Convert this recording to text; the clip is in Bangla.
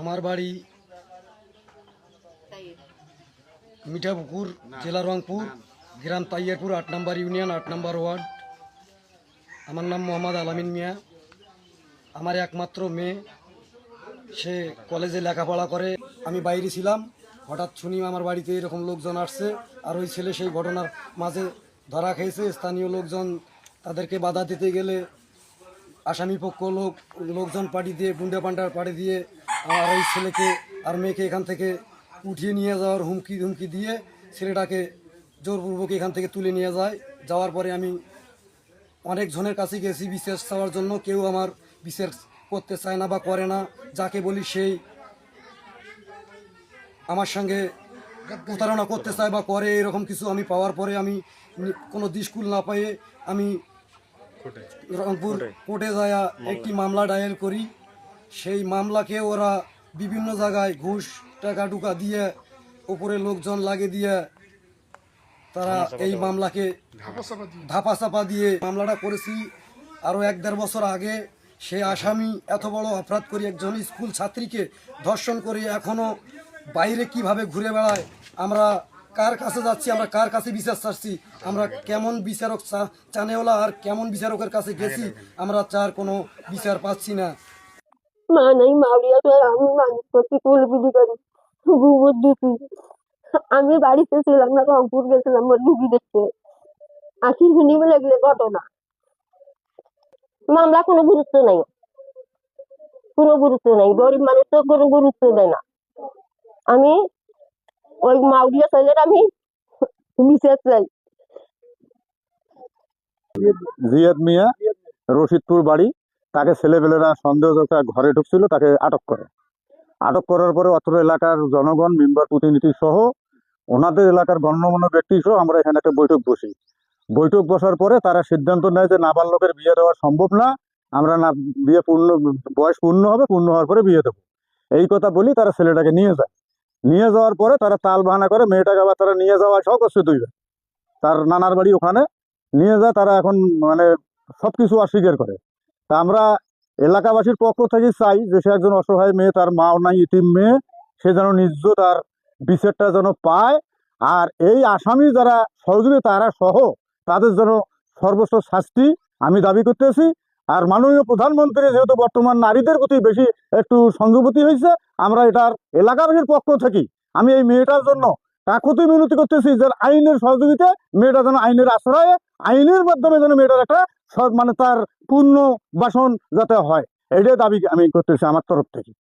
আমার বাড়ি মিঠাপুকুর, জেলা রংপুর, গ্রাম তাইয়ারপুর, ৮ নম্বর ইউনিয়ন, ৮ নম্বর ওয়ার্ড। আমার নাম মোহাম্মদ আলামিন মিয়া। আমার একমাত্র মেয়ে, সে কলেজে লেখাপড়া করে। আমি বাইরে ছিলাম, হঠাৎ শুনি আমার বাড়িতে এরকম লোকজন আসছে। আর ওই ছেলে সেই ঘটনার মাঝে ধরা খেয়েছে। স্থানীয় লোকজন তাদেরকে বাধা দিতে গেলে আসামি পক্ষ লোকজন পাড়ি দিয়ে, গুন্ডা পান্ডার পাড়ি দিয়ে আমার ওই ছেলেকে আর মেয়েকে এখান থেকে উঠিয়ে নিয়ে যাওয়ার হুমকি দিয়ে ছেলেটাকে জোরপূর্বক এখান থেকে তুলে নিয়ে যায়। যাওয়ার পরে আমি অনেক জনের কাছে গেছি বিচার চাওয়ার জন্য। কেউ আমার বিচার করতে চায় না বা করে না। যাকে বলি সেই আমার সঙ্গে প্রতারণা করতে চায় বা করে, এরকম কিছু আমি পাওয়ার পরে আমি কোনো দিশকুল না পেয়ে আমি রংপুর কোর্টে যায়া একটি মামলা ডায়ের করি। সেই মামলাকে ওরা বিভিন্ন জায়গায় ঘুষ টাকা টুকা দিয়ে, উপরে লোকজন লাগে দিয়ে তারা এই মামলাকে ধাপাচাপা দিয়ে মামলাটা করেছি আরও 1-1.5 বছর আগে। সে আসামি এত বড় অপরাধ করে একজন স্কুল ছাত্রীকে ধর্ষণ করে এখনও বাইরে কিভাবে ঘুরে বেড়ায়। আমরা কার কাছে যাচ্ছি, আমরা কার কাছে বিচার চাচ্ছি, আমরা কেমন বিচারক চানেওয়ালা আর কেমন বিচারকের কাছে গেছি, আমরা তার কোনো বিচার পাচ্ছি না। মা নাই, মাউরিয়া তো আমি মানুষ করছি, কুলবিদি করি, গোবর দিছি। আমি বাড়িতে ছিলাম না, রংপুর গেছিলাম ওর রুগী দেখতে। আসি শুনি লাগলে ঘটনা, মামলা কোনো গুরুত্ব নাই, কোনো গুরুত্ব নাই। গরিব মানুষ তো কোনো গুরুত্ব দেয় না। আমি ওই মাউরিয়া ছেলের আমি বিচার চাই। জিয়াদ মিয়া, রশিদপুর বাড়ি। তাকে ছেলেপেলেরা সন্দেহজনক ঘরে ঢুকছিল, তাকে আটক করে। আটক করার পরে অত্র এলাকার জনগণ, মেম্বার প্রতিনিধি সহ ওনাদের এলাকার গণ্যমান্য ব্যক্তি সহ আমরা এখানে একটা বৈঠক বসি। বৈঠক বসার পরে তারা সিদ্ধান্ত নেয় যে নাবালকের বিয়ে দেওয়া সম্ভব না, আমরা না বিয়ে বয়স পূর্ণ হবে, পূর্ণ হওয়ার পরে বিয়ে দেবো, এই কথা বলি তারা ছেলেটাকে নিয়ে যায়। নিয়ে যাওয়ার পরে তারা তাল বাহানা করে মেয়েটাকে আবার তারা নিয়ে যাওয়া সহ করছে 2 বার। তার নানার বাড়ি ওখানে নিয়ে যায়। তারা এখন মানে সবকিছু অস্বীকার করে। তা আমরা এলাকাবাসীর পক্ষ থেকে চাই যে সে একজন অসহায় মেয়ে, তার মাও নাই, ইতিম মেয়ে, সে যেন নিজ তার বিচারটা যেন পায়। আর এই আসামি যারা সহযোগী তারা সহ তাদের যেন সর্বোচ্চ শাস্তি আমি দাবি করতেছি। আর মাননীয় প্রধানমন্ত্রী যেহেতু বর্তমান নারীদের প্রতি বেশি একটু সঙ্গবতী হয়েছে, আমরা এটার এলাকাবাসীর পক্ষ থেকে আমি এই মেয়েটার জন্য কাকুতি মিনতি করতেছি যে আইনের সহযোগিতা মেয়েটা যেন আইনের আশ্রয়ে, আইনের মাধ্যমে যেন মেয়েটার একটা মানে তার পূর্ণ বাসন যাতে হয়, এটাই দাবি আমি করতেছি আমার তরফ থেকে।